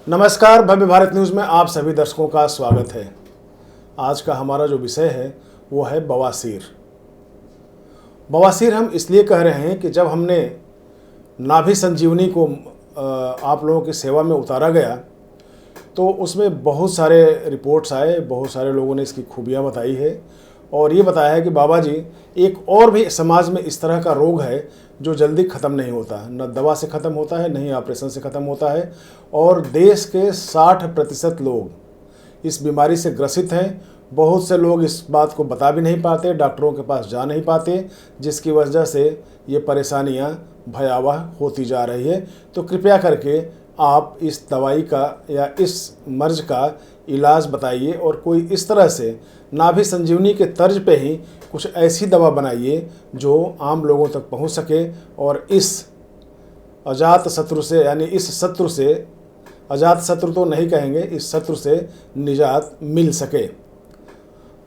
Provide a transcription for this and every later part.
नमस्कार, भव्य भारत न्यूज़ में आप सभी दर्शकों का स्वागत है। आज का हमारा जो विषय है वो है बवासीर। बवासीर हम इसलिए कह रहे हैं कि जब हमने नाभि संजीवनी को आप लोगों की सेवा में उतारा गया तो उसमें बहुत सारे रिपोर्ट्स आए, बहुत सारे लोगों ने इसकी खूबियाँ बताई है और ये बताया है कि बाबा जी एक और भी समाज में इस तरह का रोग है जो जल्दी ख़त्म नहीं होता, न दवा से ख़त्म होता है, न ही ऑपरेशन से ख़त्म होता है और देश के 60% लोग इस बीमारी से ग्रसित हैं। बहुत से लोग इस बात को बता भी नहीं पाते, डॉक्टरों के पास जा नहीं पाते, जिसकी वजह से ये परेशानियां भयावह होती जा रही है। तो कृपया करके आप इस दवाई का या इस मर्ज का इलाज बताइए और कोई इस तरह से नाभि संजीवनी के तर्ज पे ही कुछ ऐसी दवा बनाइए जो आम लोगों तक पहुंच सके और इस अजात शत्रु से, यानी इस शत्रु से, अजात शत्रु तो नहीं कहेंगे, इस शत्रु से निजात मिल सके।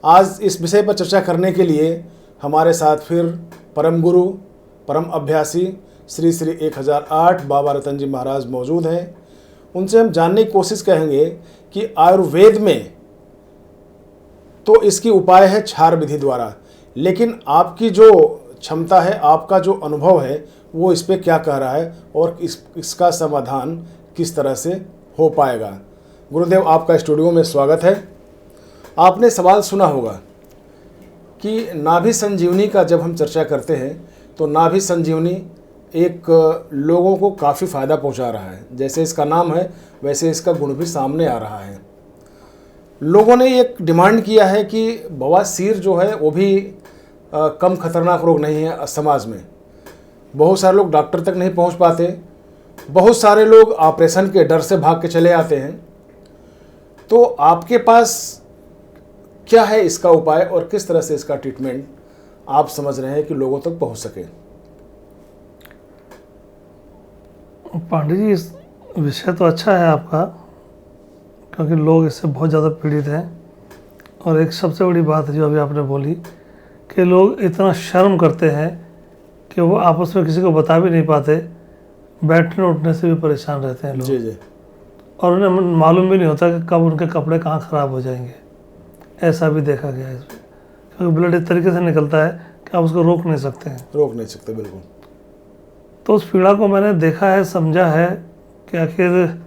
आज इस विषय पर चर्चा करने के लिए हमारे साथ फिर परम गुरु, परम अभ्यासी श्री श्री 1008 बाबा रतन जी महाराज मौजूद हैं। उनसे हम जानने की कोशिश करेंगे कि आयुर्वेद में तो इसकी उपाय है क्षार विधि द्वारा, लेकिन आपकी जो क्षमता है, आपका जो अनुभव है, वो इस पे क्या कह रहा है और इसका समाधान किस तरह से हो पाएगा। गुरुदेव, आपका स्टूडियो में स्वागत है। आपने सवाल सुना होगा कि नाभि संजीवनी का जब हम चर्चा करते हैं तो नाभि संजीवनी एक लोगों को काफ़ी फ़ायदा पहुंचा रहा है। जैसे इसका नाम है वैसे इसका गुण भी सामने आ रहा है। लोगों ने एक डिमांड किया है कि बवासीर जो है वो भी कम खतरनाक रोग नहीं है। समाज में बहुत सारे लोग डॉक्टर तक नहीं पहुंच पाते, बहुत सारे लोग ऑपरेशन के डर से भाग के चले आते हैं। तो आपके पास क्या है इसका उपाय और किस तरह से इसका ट्रीटमेंट आप समझ रहे हैं कि लोगों तक पहुंच सके? पांडे जी, इस विषय तो अच्छा है आपका, क्योंकि लोग इससे बहुत ज़्यादा पीड़ित हैं। और एक सबसे बड़ी बात है जो अभी आपने बोली कि लोग इतना शर्म करते हैं कि वो आपस में किसी को बता भी नहीं पाते, बैठने उठने से भी परेशान रहते हैं लोग। जी जी। और उन्हें मालूम भी नहीं होता कि कब उनके कपड़े कहाँ ख़राब हो जाएंगे। ऐसा भी देखा गया है इसमें, क्योंकि ब्लड इस तरीके से निकलता है कि आप उसको रोक नहीं सकते हैं। रोक नहीं सकते, बिल्कुल। तो उस पीड़ा को मैंने देखा है, समझा है कि आखिर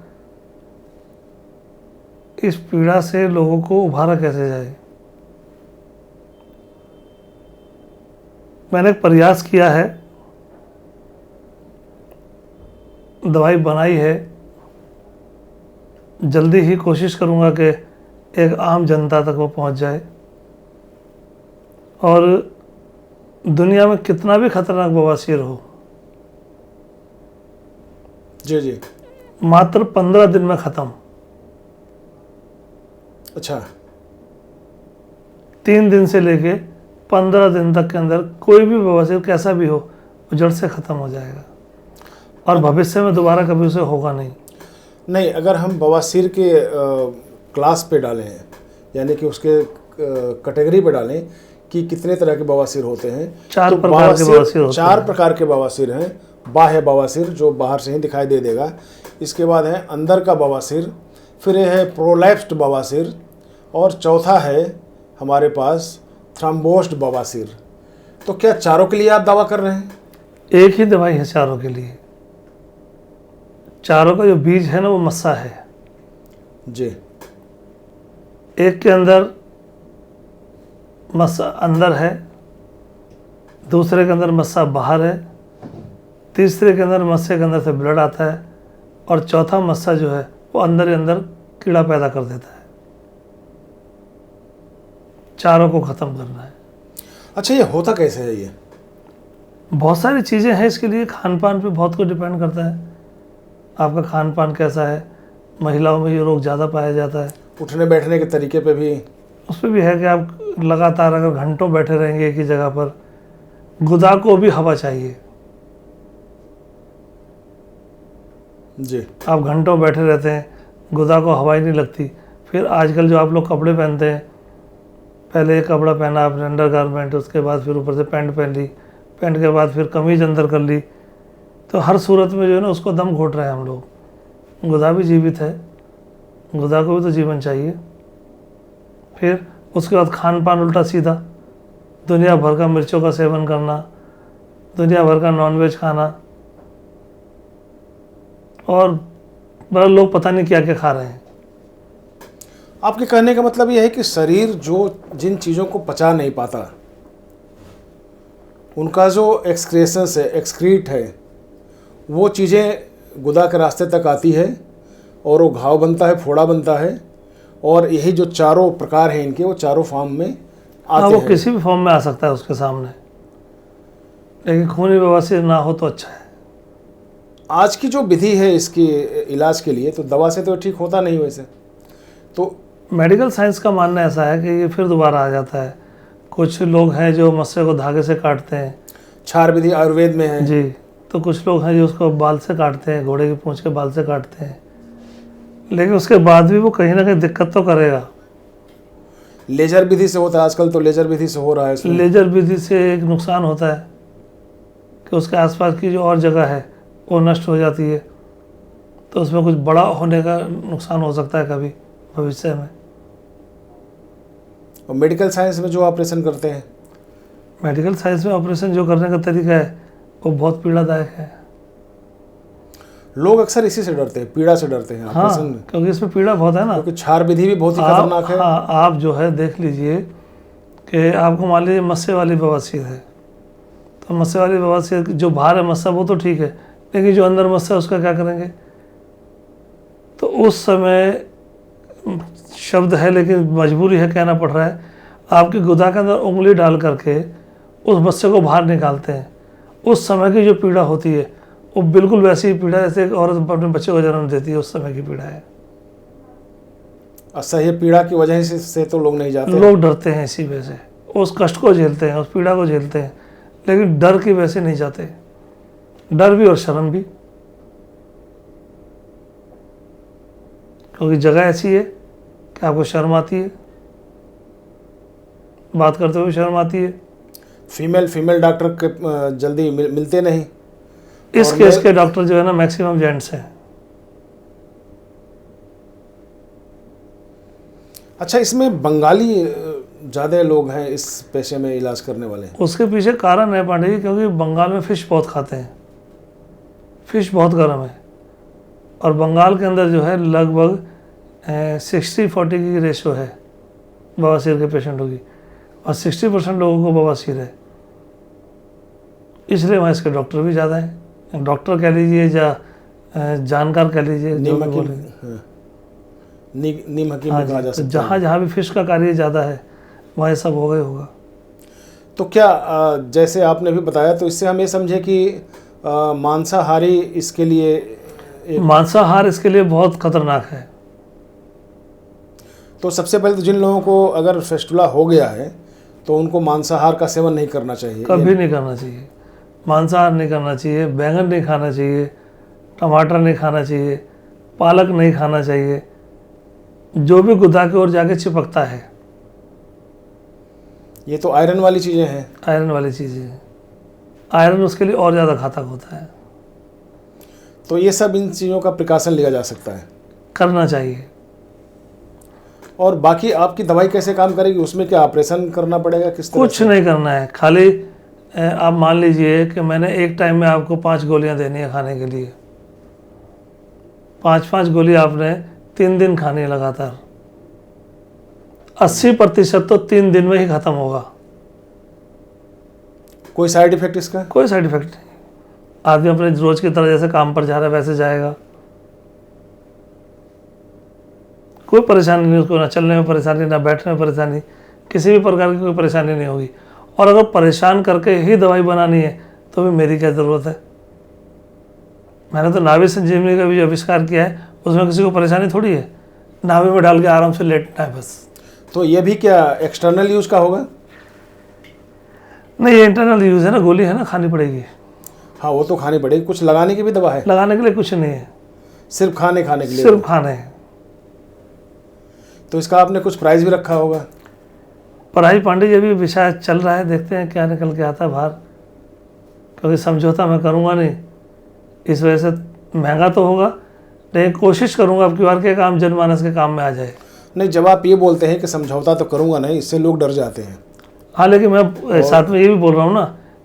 इस पीड़ा से लोगों को उभारा कैसे जाए। मैंने एक प्रयास किया है, दवाई बनाई है, जल्दी ही कोशिश करूंगा कि एक आम जनता तक वो पहुंच जाए। और दुनिया में कितना भी खतरनाक बवासीर हो, जी जी, मात्र 15 दिन में ख़त्म। अच्छा। 3 दिन से लेके 15 दिन तक के अंदर कोई भी बवासीर कैसा भी हो वो जड़ से ख़त्म हो जाएगा और भविष्य में दोबारा कभी उसे होगा नहीं। अगर हम बवासीर के क्लास पे डालें, यानी कि उसके कैटेगरी पे डालें कि कितने तरह के बवासीर होते हैं, 4 प्रकार के बवासीर होते हैं। 4 प्रकार के बवासीर हैं। बाह्य बवासीर जो बाहर से ही दिखाई दे देगा, इसके बाद है अंदर का बवासीर, फिर है प्रोलैप्स्ड बवासीर और चौथा है हमारे पास थ्रम्बोस्ड बवासीर। तो क्या चारों के लिए आप दावा कर रहे हैं? एक ही दवाई है चारों के लिए। चारों का जो बीज है ना वो मस्सा है जी। एक के अंदर मस्सा अंदर है, दूसरे के अंदर मस्सा बाहर है, तीसरे के अंदर मस्से के अंदर से ब्लड आता है और चौथा मस्सा जो है वो अंदर ही अंदर कीड़ा पैदा कर देता है। चारों को ख़त्म करना है। अच्छा, ये होता कैसे है? ये बहुत सारी चीज़ें हैं इसके लिए। खान पान पे बहुत कुछ डिपेंड करता है। आपका खान पान कैसा है, महिलाओं में ये रोग ज़्यादा पाया जाता है। उठने बैठने के तरीके पे भी, उस पर भी है कि आप लगातार अगर घंटों बैठे रहेंगे एक ही जगह पर, गुदा को भी हवा चाहिए। जी। आप घंटों बैठे रहते हैं, गुदा को हवा ही नहीं लगती। फिर आजकल जो आप लोग कपड़े पहनते हैं, पहले एक कपड़ा पहना आपने अंडर गारमेंट, उसके बाद फिर ऊपर से पैंट पहन ली, पैंट के बाद फिर कमीज अंदर कर ली, तो हर सूरत में जो है ना उसको दम घोट रहे हैं हम लोग। गुदा भी जीवित है गुदा को भी तो जीवन चाहिए। फिर उसके बाद खान पान उल्टा सीधा, दुनिया भर का मिर्चों का सेवन करना, दुनिया भर का नॉनवेज खाना, और बड़ा लोग पता नहीं क्या क्या खा रहे हैं। आपके कहने का मतलब यह है कि शरीर जो जिन चीज़ों को पचा नहीं पाता, उनका जो एक्सक्रेशंस है, एक्सक्रीट है, वो चीज़ें गुदा के रास्ते तक आती है और वो घाव बनता है, फोड़ा बनता है, और यही जो चारों प्रकार हैं इनके, वो चारों फॉर्म में हाँ, आते वो हैं। किसी भी फॉर्म में आ सकता है उसके सामने, लेकिन खूनी बवासीर ना हो तो अच्छा है। आज की जो विधि है इसकी इलाज के लिए, तो दवा से तो ठीक होता नहीं वैसे तो। मेडिकल साइंस का मानना ऐसा है कि ये फिर दोबारा आ जाता है। कुछ लोग हैं जो मस्से को धागे से काटते हैं, क्षार विधि आयुर्वेद में है जी, तो कुछ लोग हैं जो उसको बाल से काटते हैं, घोड़े की पूंछ के बाल से काटते हैं, लेकिन उसके बाद भी वो कहीं ना कहीं दिक्कत तो करेगा। लेजर विधि से होता है आजकल, तो लेजर विधि से हो रहा है इसमें। लेजर विधि से एक नुकसान होता है कि उसके आसपास की जो और जगह है वो नष्ट हो जाती है, तो उसमें कुछ बड़ा होने का नुकसान हो सकता है कभी भविष्य में। और मेडिकल साइंस में जो ऑपरेशन करते हैं, मेडिकल साइंस में ऑपरेशन जो करने का तरीका है वो बहुत पीड़ादायक है। लोग अक्सर इसी से डरते हैं, पीड़ा से डरते हैं हाँ, ऑपरेशन में। क्योंकि इसमें पीड़ा बहुत है ना। क्योंकि क्षार विधि भी बहुत ही आप, खतरनाक है। हाँ, आप जो है देख लीजिए कि आपको मान लीजिए मस्से वाली बवासीर है, तो मस्से वाली बवासीर जो बाहर है मस्सा वो तो ठीक है, लेकिन जो अंदर मस्सा है उसका क्या करेंगे? तो उस समय शब्द है लेकिन मजबूरी है, कहना पड़ रहा है, आपकी गुदा के अंदर उंगली डाल करके उस मस्से को बाहर निकालते हैं। उस समय की जो पीड़ा होती है वो बिल्कुल वैसी ही पीड़ा जैसे एक औरत अपने बच्चे को जन्म देती है, उस समय की पीड़ा है। असह्य पीड़ा की वजह से तो लोग नहीं जाते। लोग डरते हैं इसी वजह से, उस कष्ट को झेलते हैं, उस पीड़ा को झेलते हैं, लेकिन डर की वजह से नहीं जाते। डर भी और शर्म भी, क्योंकि जगह ऐसी है कि आपको शर्म आती है, बात करते हुए शर्म आती है। फीमेल डॉक्टर के जल्दी मिलते नहीं। इस और केस के डॉक्टर जो है ना मैक्सिमम जेंट्स हैं। अच्छा, इसमें बंगाली ज़्यादा लोग हैं इस पेशे में इलाज करने वाले। उसके पीछे कारण है पांडे जी, क्योंकि बंगाल में फ़िश बहुत खाते हैं, फ़िश बहुत गर्म है, और बंगाल के अंदर जो है लगभग 60-40 की रेशो है बवासीर के पेशेंटों की, और 60% लोगों को बवासीर है, इसलिए वहाँ इसके डॉक्टर भी ज़्यादा हैं। डॉक्टर कह लीजिए या जानकार कह लीजिए, जो भी बोलेंगे। नीम हकीम हाँ में कहा जा जी, तो सकता है। जहाँ जहाँ भी फिश का कार्य ज़्यादा है वहाँ ये सब होगा ही होगा। तो क्या जैसे आपने भी बताया, तो इससे हम ये समझे कि मांसाहारी इसके लिए मांसाहार इसके लिए बहुत खतरनाक है। तो सबसे पहले तो जिन लोगों को अगर फेस्टुला हो गया है तो उनको मांसाहार का सेवन नहीं करना चाहिए। कभी नहीं करना चाहिए, मांसाहार नहीं करना चाहिए, बैंगन नहीं खाना चाहिए, टमाटर नहीं खाना चाहिए, पालक नहीं खाना चाहिए, जो भी गुदा की ओर जाके चिपकता है। ये तो आयरन वाली चीज़ें हैं। आयरन वाली चीज़ें हैं, आयरन उसके लिए और ज़्यादा घातक होता है। तो ये सब इन चीज़ों का प्रिकॉशन लिया जा सकता है, करना चाहिए। और बाकी आपकी दवाई कैसे काम करेगी? उसमें क्या ऑपरेशन करना पड़ेगा, किस तरह कुछ से? नहीं करना है, खाली आप मान लीजिए कि मैंने एक टाइम में आपको 5 गोलियां देनी है खाने के लिए, 5-5 गोली आपने 3 दिन खानी है लगातार। 80% तो 3 दिन में ही खत्म होगा। कोई साइड इफेक्ट इसका? कोई साइड इफेक्ट नहीं, आदमी अपने रोज की तरह जैसे काम पर जा रहा है वैसे जाएगा, कोई परेशानी नहीं उसको, ना चलने में परेशानी, ना बैठने में परेशानी, किसी भी प्रकार की कोई परेशानी नहीं होगी। और अगर परेशान करके ही दवाई बनानी है तो भी मेरी क्या ज़रूरत है? मैंने तो नाभि संजीवनी का भी जो आविष्कार किया है उसमें किसी को परेशानी थोड़ी है, नाभि में डाल के आराम से लेटना है बस। तो ये भी क्या एक्सटर्नल यूज का होगा? नहीं, ये इंटरनल यूज़ है ना, गोली है ना, खानी पड़ेगी। हाँ, वो तो खानी पड़ेगी। कुछ लगाने की भी दवा है? लगाने के लिए कुछ नहीं है, सिर्फ खाने के लिए? सिर्फ खाने हैं। तो इसका आपने कुछ प्राइस भी रखा होगा? पढ़ाई पांडे जी अभी विषय चल रहा है, देखते हैं क्या निकल के आता है बाहर, क्योंकि समझौता मैं करूँगा नहीं, इस वजह से महंगा तो होगा लेकिन कोशिश करूँगा अब की बार के काम जनमानस के काम में आ जाए। नहीं, जब आप ये बोलते हैं कि समझौता तो करूँगा नहीं, इससे लोग डर जाते हैं। हाँ, लेकिन मैं साथ में ये भी बोल रहा हूँ ना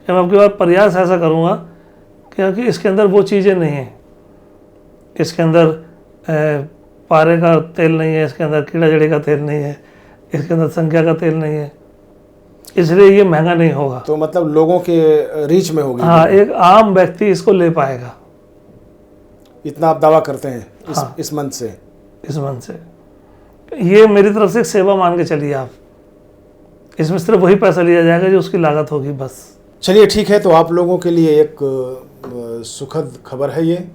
कि मैं अब की बार प्रयास ऐसा करूँगा क्योंकि इसके अंदर वो चीज़ें नहीं हैं। इसके अंदर पारे का तेल नहीं है, इसके अंदर कीड़ा जड़ी का तेल नहीं है, इसके अंदर संख्या का तेल नहीं है, इसलिए ये महंगा नहीं होगा। तो मतलब लोगों के रीच में होगी। हाँ, एक आम व्यक्ति इसको ले पाएगा, इतना आप दावा करते हैं हाँ, इस मंच से? इस मन से ये मेरी तरफ से एक सेवा मान के चलिए आप। इसमें सिर्फ वही पैसा लिया जाएगा जो उसकी लागत होगी, बस। चलिए ठीक है, तो आप लोगों के लिए एक सुखद खबर है ये,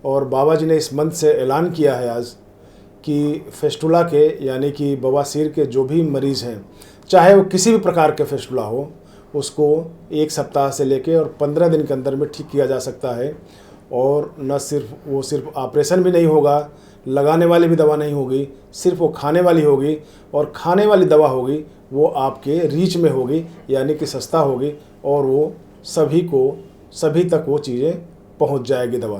और बाबा जी ने इस मंच से ऐलान किया है आज कि फेस्टुला के यानी कि बवासीर के जो भी मरीज़ हैं, चाहे वो किसी भी प्रकार के फेस्टुला हो, उसको 1 सप्ताह से लेके और 15 दिन के अंदर में ठीक किया जा सकता है। और न सिर्फ ऑपरेशन भी नहीं होगा, लगाने वाली भी दवा नहीं होगी, सिर्फ वो खाने वाली होगी, और खाने वाली दवा होगी वो आपके रीच में होगी, यानी कि सस्ता होगी, और वो सभी तक वो चीज़ें पहुंच जाएगी दवा।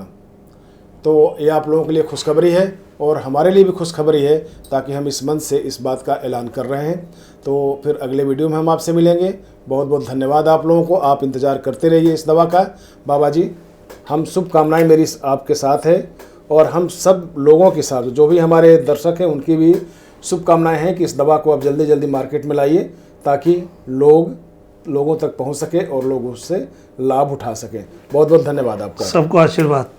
तो ये आप लोगों के लिए खुशखबरी है और हमारे लिए भी खुशखबरी है, ताकि हम इस मंच से इस बात का ऐलान कर रहे हैं। तो फिर अगले वीडियो में हम आपसे मिलेंगे। बहुत बहुत धन्यवाद आप लोगों को, आप इंतज़ार करते रहिए इस दवा का। बाबा जी, हम शुभकामनाएं मेरी आपके साथ है, और हम सब लोगों के साथ, जो भी हमारे दर्शक हैं उनकी भी शुभकामनाएं हैं कि इस दवा को आप जल्दी जल्दी मार्केट में लाइए, ताकि लोगों तक पहुंच सके और लोग उससे लाभ उठा सकें। बहुत बहुत धन्यवाद आपका। सबको आशीर्वाद।